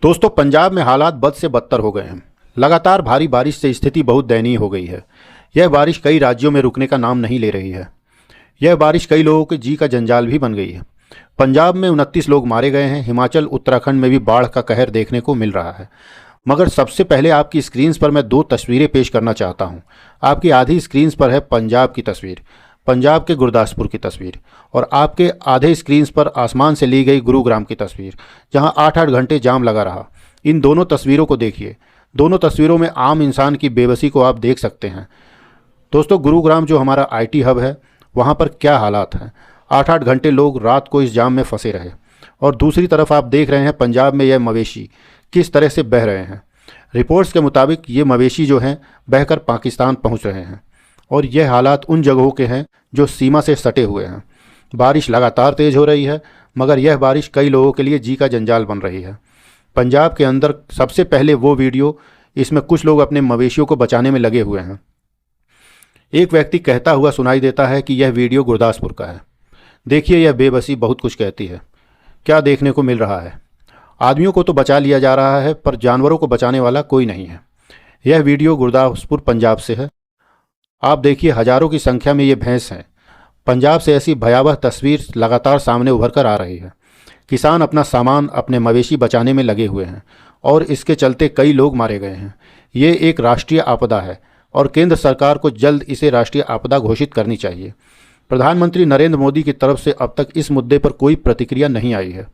दोस्तों, पंजाब में हालात बद से बदतर हो गए हैं। लगातार भारी बारिश से स्थिति बहुत दयनीय हो गई है। यह बारिश कई राज्यों में रुकने का नाम नहीं ले रही है। यह बारिश कई लोगों के जी का जंजाल भी बन गई है। पंजाब में 29 लोग मारे गए हैं। हिमाचल, उत्तराखंड में भी बाढ़ का कहर देखने को मिल रहा है। मगर सबसे पहले आपकी स्क्रीन्स पर मैं दो तस्वीरें पेश करना चाहता हूं। आपकी आधी स्क्रीन्स पर है पंजाब की तस्वीर, पंजाब के गुरदासपुर की तस्वीर, और आपके आधे स्क्रीन्स पर आसमान से ली गई गुरुग्राम की तस्वीर, जहां 8-8 घंटे जाम लगा रहा। इन दोनों तस्वीरों को देखिए। दोनों तस्वीरों में आम इंसान की बेबसी को आप देख सकते हैं। दोस्तों, गुरुग्राम जो हमारा आईटी हब है, वहाँ पर क्या हालात हैं। 8-8 घंटे लोग रात को इस जाम में फंसे रहे। और दूसरी तरफ आप देख रहे हैं पंजाब में यह मवेशी किस तरह से बह रहे हैं। रिपोर्ट्स के मुताबिक ये मवेशी जो हैं बहकर पाकिस्तान पहुंच रहे हैं। और यह हालात उन जगहों के हैं जो सीमा से सटे हुए हैं। बारिश लगातार तेज़ हो रही है, मगर यह बारिश कई लोगों के लिए जी का जंजाल बन रही है। पंजाब के अंदर सबसे पहले वो वीडियो, इसमें कुछ लोग अपने मवेशियों को बचाने में लगे हुए हैं। एक व्यक्ति कहता हुआ सुनाई देता है कि यह वीडियो गुरदासपुर का है। देखिए, यह बेबसी बहुत कुछ कहती है। क्या देखने को मिल रहा है। आदमियों को तो बचा लिया जा रहा है, पर जानवरों को बचाने वाला कोई नहीं है। यह वीडियो गुरदासपुर पंजाब से है। आप देखिए, हजारों की संख्या में ये भैंस हैं। पंजाब से ऐसी भयावह तस्वीर लगातार सामने उभर कर आ रही है। किसान अपना सामान, अपने मवेशी बचाने में लगे हुए हैं और इसके चलते कई लोग मारे गए हैं। ये एक राष्ट्रीय आपदा है और केंद्र सरकार को जल्द इसे राष्ट्रीय आपदा घोषित करनी चाहिए। प्रधानमंत्री नरेंद्र मोदी की तरफ से अब तक इस मुद्दे पर कोई प्रतिक्रिया नहीं आई है।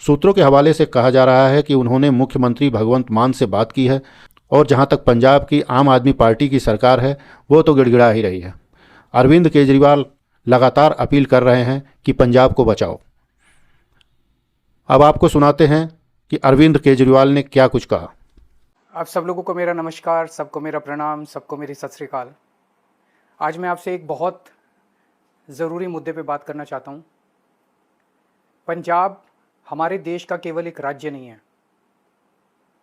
सूत्रों के हवाले से कहा जा रहा है कि उन्होंने मुख्यमंत्री भगवंत मान से बात की है, और जहां तक पंजाब की आम आदमी पार्टी की सरकार है, वो तो गिड़गिड़ा ही रही है। अरविंद केजरीवाल लगातार अपील कर रहे हैं कि पंजाब को बचाओ। अब आपको सुनाते हैं कि अरविंद केजरीवाल ने क्या कुछ कहा। आप सब लोगों को मेरा नमस्कार, सबको मेरा प्रणाम, सबको मेरी सत श्री अकाल। आज मैं आपसे एक बहुत ज़रूरी मुद्दे पे बात करना चाहता हूँ। पंजाब हमारे देश का केवल एक राज्य नहीं है,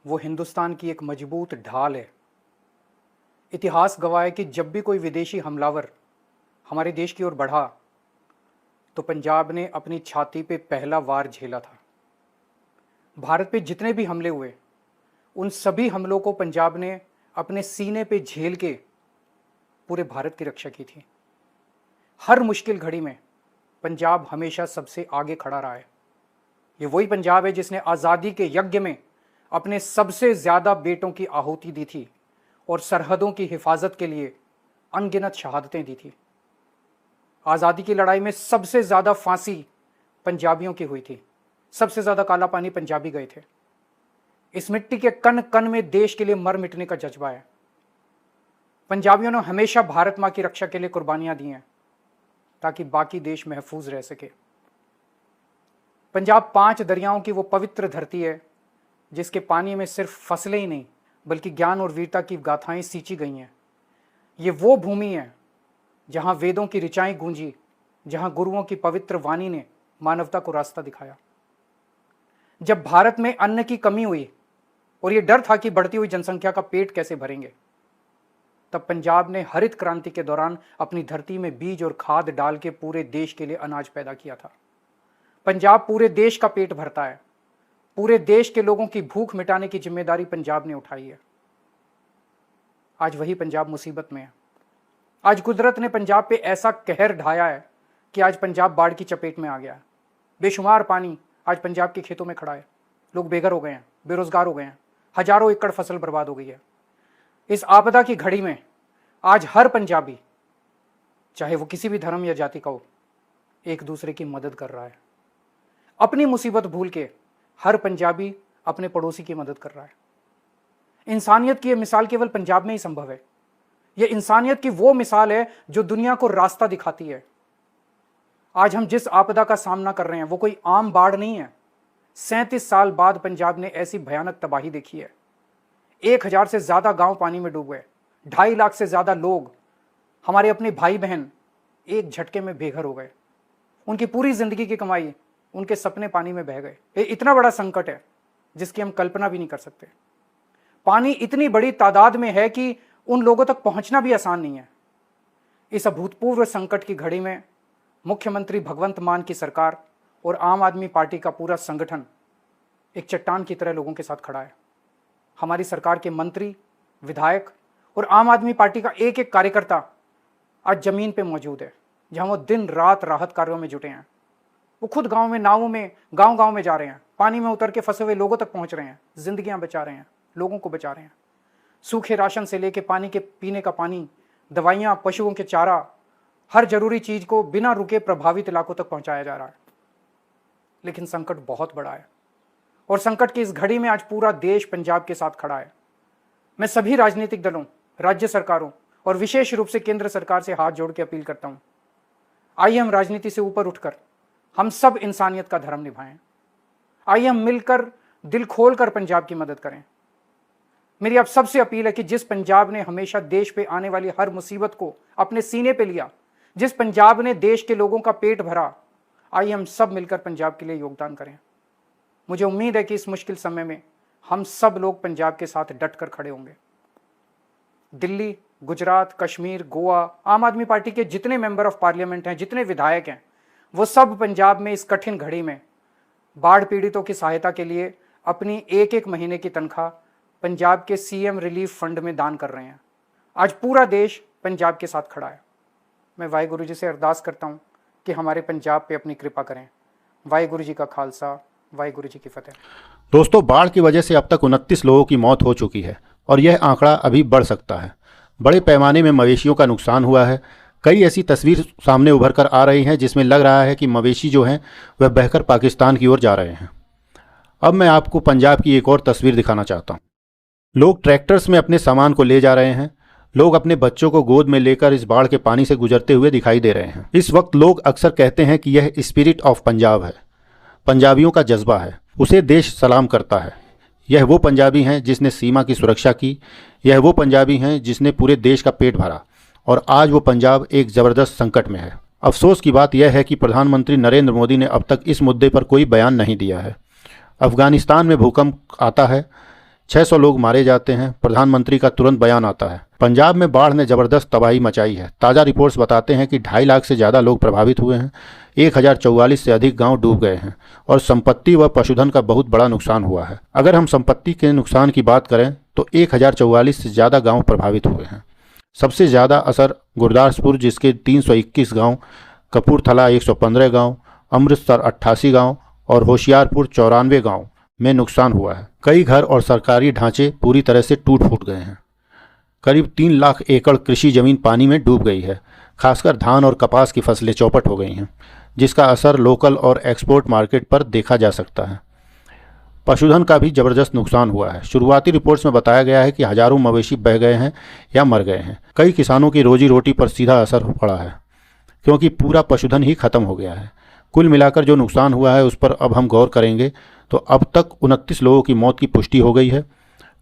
वो हिंदुस्तान की एक मजबूत ढाल है। इतिहास गवाह है कि जब भी कोई विदेशी हमलावर हमारे देश की ओर बढ़ा, तो पंजाब ने अपनी छाती पे पहला वार झेला था। भारत पे जितने भी हमले हुए, उन सभी हमलों को पंजाब ने अपने सीने पे झेल के पूरे भारत की रक्षा की थी। हर मुश्किल घड़ी में पंजाब हमेशा सबसे आगे खड़ा रहा है। ये वही पंजाब है जिसने आज़ादी के यज्ञ में अपने सबसे ज़्यादा बेटों की आहुति दी थी और सरहदों की हिफाजत के लिए अनगिनत शहादतें दी थी। आज़ादी की लड़ाई में सबसे ज़्यादा फांसी पंजाबियों की हुई थी। सबसे ज़्यादा काला पानी पंजाबी गए थे। इस मिट्टी के कण कण में देश के लिए मर मिटने का जज्बा है। पंजाबियों ने हमेशा भारत माँ की रक्षा के लिए कुर्बानियां दी हैं, ताकि बाकी देश महफूज रह सके। पंजाब 5 दरियाओं की वो पवित्र धरती है जिसके पानी में सिर्फ फसलें ही नहीं, बल्कि ज्ञान और वीरता की गाथाएं सींची गई हैं। ये वो भूमि है जहां वेदों की ऋचाएं गूंजी, जहां गुरुओं की पवित्र वाणी ने मानवता को रास्ता दिखाया। जब भारत में अन्न की कमी हुई और ये डर था कि बढ़ती हुई जनसंख्या का पेट कैसे भरेंगे, तब पंजाब ने हरित क्रांति के दौरान अपनी धरती में बीज और खाद डाल के पूरे देश के लिए अनाज पैदा किया था। पंजाब पूरे देश का पेट भरता है। पूरे देश के लोगों की भूख मिटाने की जिम्मेदारी पंजाब ने उठाई है। आज वही पंजाब मुसीबत में है। आज कुदरत ने पंजाब पे ऐसा कहर ढाया है कि आज पंजाब बाढ़ की चपेट में आ गया है। बेशुमार पानी आज पंजाब के खेतों में खड़ा है। लोग बेघर हो गए हैं, बेरोजगार हो गए हैं। हजारों एकड़ फसल बर्बाद हो गई है। इस आपदा की घड़ी में आज हर पंजाबी, चाहे वो किसी भी धर्म या जाति का हो, एक दूसरे की मदद कर रहा है। अपनी मुसीबत भूल के हर पंजाबी अपने पड़ोसी की मदद कर रहा है। इंसानियत की यह मिसाल केवल पंजाब में ही संभव है। यह इंसानियत की वो मिसाल है जो दुनिया को रास्ता दिखाती है। आज हम जिस आपदा का सामना कर रहे हैं वो कोई आम बाढ़ नहीं है। 37 साल बाद पंजाब ने ऐसी भयानक तबाही देखी है। 1000 से ज्यादा गांव पानी में डूब गए। 2.5 लाख से ज्यादा लोग, हमारे अपने भाई बहन, एक झटके में बेघर हो गए। उनकी पूरी जिंदगी की कमाई, उनके सपने पानी में बह गए। ये इतना बड़ा संकट है जिसकी हम कल्पना भी नहीं कर सकते। पानी इतनी बड़ी तादाद में है कि उन लोगों तक पहुंचना भी आसान नहीं है। इस अभूतपूर्व संकट की घड़ी में मुख्यमंत्री भगवंत मान की सरकार और आम आदमी पार्टी का पूरा संगठन एक चट्टान की तरह लोगों के साथ खड़ा है। हमारी सरकार के मंत्री, विधायक और आम आदमी पार्टी का एक एक कार्यकर्ता आज जमीन पे मौजूद है, जहां वो दिन रात राहत कार्यों में जुटे हैं। वो खुद गांव में, नावों में, गांव में जा रहे हैं, पानी में उतर के फंसे हुए लोगों तक पहुंच रहे हैं, जिंदगियां बचा रहे हैं, लोगों को बचा रहे हैं। सूखे राशन से लेके पानी के पीने का पानी, दवाइयां, पशुओं के चारा, हर जरूरी चीज को बिना रुके प्रभावित इलाकों तक पहुंचाया जा रहा है। लेकिन संकट बहुत बड़ा है और संकट की इस घड़ी में आज पूरा देश पंजाब के साथ खड़ा है। मैं सभी राजनीतिक दलों, राज्य सरकारों और विशेष रूप से केंद्र सरकार से हाथ जोड़ के अपील करता हूं, आइए हम राजनीति से ऊपर उठकर हम सब इंसानियत का धर्म निभाएं। आइए हम मिलकर दिल खोलकर पंजाब की मदद करें। मेरी आप सबसे अपील है कि जिस पंजाब ने हमेशा देश पे आने वाली हर मुसीबत को अपने सीने पे लिया, जिस पंजाब ने देश के लोगों का पेट भरा, आइए हम सब मिलकर पंजाब के लिए योगदान करें। मुझे उम्मीद है कि इस मुश्किल समय में हम सब लोग पंजाब के साथ डटकर खड़े होंगे। दिल्ली, गुजरात, कश्मीर, गोवा, आम आदमी पार्टी के जितने मेंबर ऑफ पार्लियामेंट हैं, जितने विधायक हैं, वो सब पंजाब में इस कठिन घड़ी में बाढ़ पीड़ितों की सहायता के लिए अपनी एक एक महीने की तनख्वाह पंजाब के सीएम रिलीफ फंड में दान कर रहे हैं। आज पूरा देश पंजाब के साथ खड़ा है। मैं वाहिगुरु जी से अरदास करता हूँ कि हमारे पंजाब पे अपनी कृपा करें। वाहिगुरु जी का खालसा, वाहिगुरु जी की फतेह। दोस्तों, बाढ़ की वजह से अब तक 29 लोगों की मौत हो चुकी है और यह आंकड़ा अभी बढ़ सकता है। बड़े पैमाने में मवेशियों का नुकसान हुआ है। कई ऐसी तस्वीर सामने उभर कर आ रही हैं जिसमें लग रहा है कि मवेशी जो हैं वह बहकर पाकिस्तान की ओर जा रहे हैं। अब मैं आपको पंजाब की एक और तस्वीर दिखाना चाहता हूँ। लोग ट्रैक्टर्स में अपने सामान को ले जा रहे हैं। लोग अपने बच्चों को गोद में लेकर इस बाढ़ के पानी से गुजरते हुए दिखाई दे रहे हैं। इस वक्त लोग अक्सर कहते हैं कि यह स्पिरिट ऑफ पंजाब है, पंजाबियों का जज्बा है, उसे देश सलाम करता है। यह वो पंजाबी हैं जिसने सीमा की सुरक्षा की, यह वो पंजाबी हैं जिसने पूरे देश का पेट भरा और आज वो पंजाब एक ज़बरदस्त संकट में है। अफसोस की बात यह है कि प्रधानमंत्री नरेंद्र मोदी ने अब तक इस मुद्दे पर कोई बयान नहीं दिया है। अफगानिस्तान में भूकंप आता है, 600 लोग मारे जाते हैं, प्रधानमंत्री का तुरंत बयान आता है। पंजाब में बाढ़ ने ज़बरदस्त तबाही मचाई है। ताज़ा रिपोर्ट्स बताते हैं कि 2.5 लाख से ज़्यादा लोग प्रभावित हुए हैं, 1044 से अधिक गांव डूब गए हैं और संपत्ति व पशुधन का बहुत बड़ा नुकसान हुआ है। अगर हम संपत्ति के नुकसान की बात करें तो 1044 से ज़्यादा गांव प्रभावित हुए हैं। सबसे ज़्यादा असर गुरदासपुर, जिसके 321 गाँव, कपूरथला 115 गाँव, अमृतसर 88 गाँव और होशियारपुर 94 गाँव में नुकसान हुआ है। कई घर और सरकारी ढांचे पूरी तरह से टूट फूट गए हैं। करीब 3 लाख एकड़ कृषि जमीन पानी में डूब गई है। खासकर धान और कपास की फसलें चौपट हो गई हैं, जिसका असर लोकल और एक्सपोर्ट मार्केट पर देखा जा सकता है। पशुधन का भी ज़बरदस्त नुकसान हुआ है। शुरुआती रिपोर्ट्स में बताया गया है कि हज़ारों मवेशी बह गए हैं या मर गए हैं। कई किसानों की रोजी रोटी पर सीधा असर पड़ा है, क्योंकि पूरा पशुधन ही खत्म हो गया है। कुल मिलाकर जो नुकसान हुआ है उस पर अब हम गौर करेंगे तो अब तक 29 लोगों की मौत की पुष्टि हो गई है।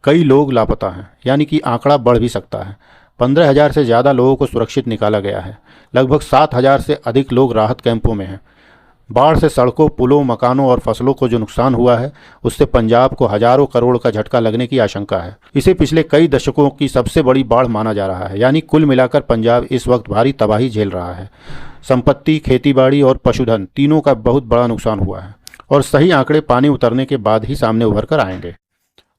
कई लोग लापता हैं, यानी कि आंकड़ा बढ़ भी सकता है। 15,000 से ज़्यादा लोगों को सुरक्षित निकाला गया है। लगभग 7,000 से अधिक लोग राहत कैंपों में हैं। बाढ़ से सड़कों, पुलों, मकानों और फसलों को जो नुकसान हुआ है उससे पंजाब को हज़ारों करोड़ का झटका लगने की आशंका है। इसे पिछले कई दशकों की सबसे बड़ी बाढ़ माना जा रहा है। यानी कुल मिलाकर पंजाब इस वक्त भारी तबाही झेल रहा है। संपत्ति, खेतीबाड़ी और पशुधन तीनों का बहुत बड़ा नुकसान हुआ है और सही आंकड़े पानी उतरने के बाद ही सामने उभर कर आएंगे।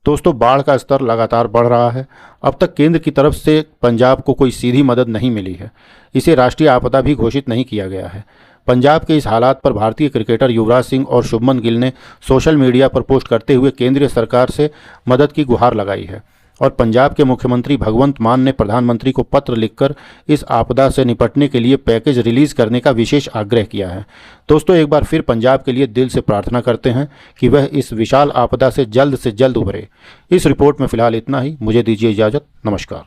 दोस्तों, बाढ़ का स्तर लगातार बढ़ रहा है। अब तक केंद्र की तरफ से पंजाब को कोई सीधी मदद नहीं मिली है। इसे राष्ट्रीय आपदा भी घोषित नहीं किया गया है। पंजाब के इस हालात पर भारतीय क्रिकेटर युवराज सिंह और शुभमन गिल ने सोशल मीडिया पर पोस्ट करते हुए केंद्रीय सरकार से मदद की गुहार लगाई है और पंजाब के मुख्यमंत्री भगवंत मान ने प्रधानमंत्री को पत्र लिखकर इस आपदा से निपटने के लिए पैकेज रिलीज करने का विशेष आग्रह किया है। दोस्तों, एक बार फिर पंजाब के लिए दिल से प्रार्थना करते हैं कि वह इस विशाल आपदा से जल्द उभरे। इस रिपोर्ट में फिलहाल इतना ही। मुझे दीजिए इजाज़त। नमस्कार।